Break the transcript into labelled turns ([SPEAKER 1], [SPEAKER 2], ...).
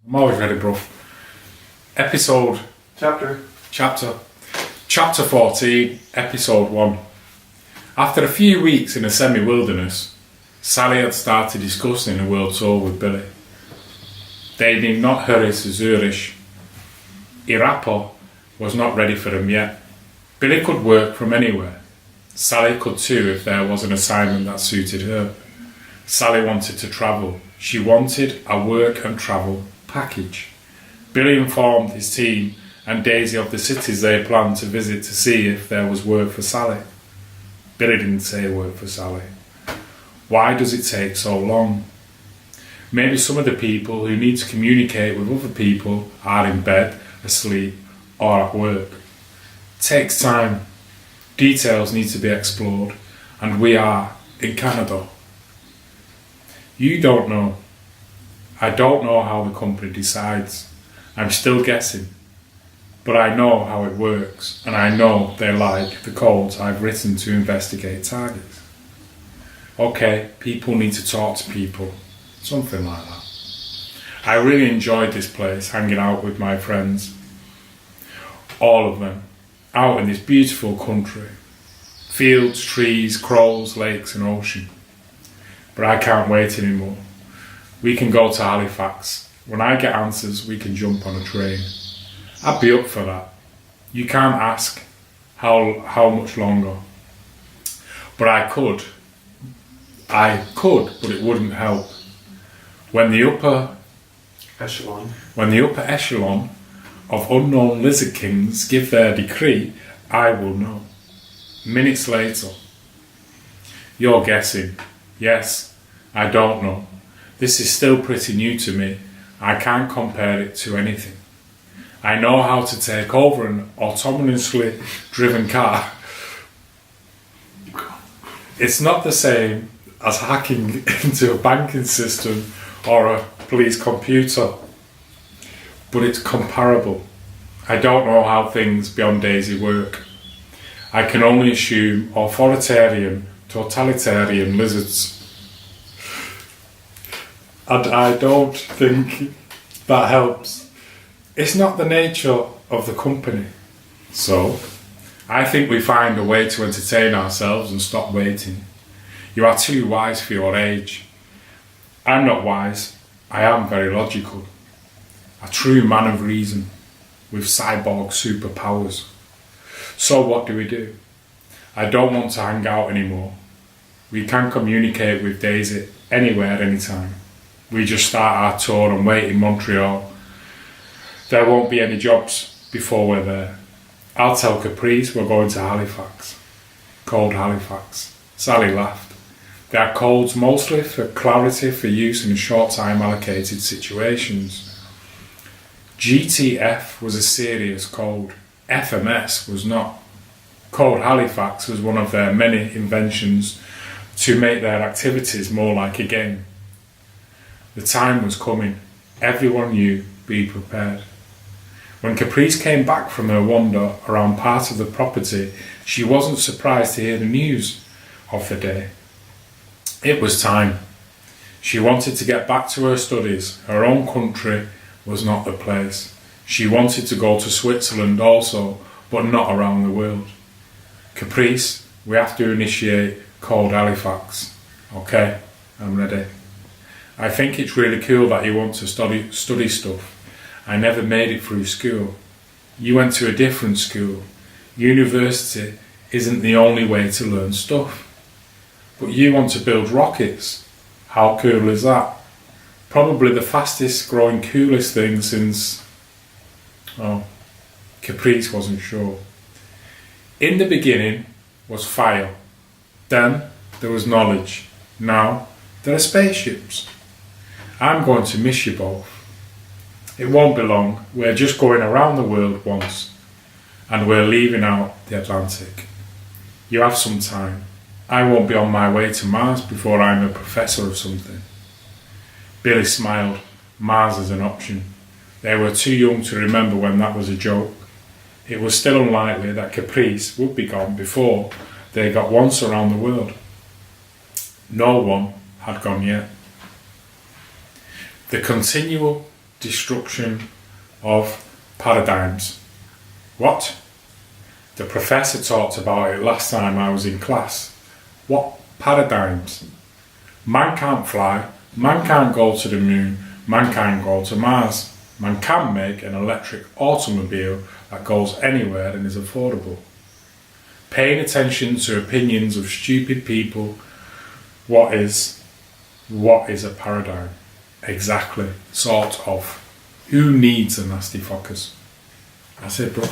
[SPEAKER 1] I'm always ready, bruv. Chapter 14, Episode 1. After a few weeks in a semi-wilderness, Sally had started discussing a world tour with Billy. They need not hurry to Zurich. Erapa was not ready for them yet. Billy could work from anywhere. Sally could too if there was an assignment that suited her. Sally wanted to travel. She wanted a work and travel package. Billy informed his team and Daisy of the cities they planned to visit to see if there was work for Sally. Billy didn't say work for Sally. Why does it take so long? Maybe some of the people who need to communicate with other people are in bed, asleep, or at work. It takes time. Details need to be explored, and we are in Canada. You don't know. I don't know how the company decides. I'm still guessing. But I know how it works, and I know they like the codes I've written to investigate targets. Okay, people need to talk to people. Something like that. I really enjoyed this place, hanging out with my friends. All of them. Out in this beautiful country. Fields, trees, crows, lakes and ocean. But I can't wait anymore. We can go to Halifax. When I get answers, we can jump on a train. I'd be up for that. You can't ask how much longer. But I could, but it wouldn't help. When the upper echelon of unknown lizard kings give their decree, I will know. Minutes later. You're guessing. Yes, I don't know. This is still pretty new to me. I can't compare it to anything. I know how to take over an autonomously driven car. It's not the same as hacking into a banking system or a police computer, but it's comparable. I don't know how things beyond Daisy work. I can only assume authoritarian, totalitarian lizards. And I don't think that helps. It's not the nature of the company. So, I think we find a way to entertain ourselves and stop waiting. You are too wise for your age. I'm not wise. I am very logical. A true man of reason, with cyborg superpowers. So what do? I don't want to hang out anymore. We can communicate with Daisy anywhere, anytime. We just start our tour and wait in Montreal. There won't be any jobs before we're there. I'll tell Caprice we're going to Halifax. Cold Halifax. Sally laughed. They are codes mostly for clarity for use in short time allocated situations. GTF was a serious code. FMS was not. Code Halifax was one of their many inventions to make their activities more like a game. The time was coming. Everyone knew, be prepared. When Caprice came back from her wander around part of the property, she wasn't surprised to hear the news of the day. It was time. She wanted to get back to her studies. Her own country was not the place. She wanted to go to Switzerland also, but not around the world. Caprice, we have to initiate Cold Halifax. Okay, I'm ready. I think it's really cool that you want to study stuff. I never made it through school. You went to a different school. University isn't the only way to learn stuff. But you want to build rockets. How cool is that? Probably the fastest growing, coolest thing since... Caprice wasn't sure. In the beginning was fire. Then there was knowledge. Now there are spaceships. I'm going to miss you both. It won't be long. We're just going around the world once. And we're leaving out the Atlantic. You have some time. I won't be on my way to Mars before I'm a professor of something. Billy smiled. Mars is an option. They were too young to remember when that was a joke. It was still unlikely that Caprice would be gone before they got once around the world. No one had gone yet. The continual destruction of paradigms. What? The professor talked about it last time I was in class. What paradigms? Man can't fly, man can't go to the moon, man can't go to Mars. Man can make an electric automobile that goes anywhere and is affordable. Paying attention to opinions of stupid people, what is a paradigm? Exactly, sort of. Who needs a nasty focus? That's it, bro.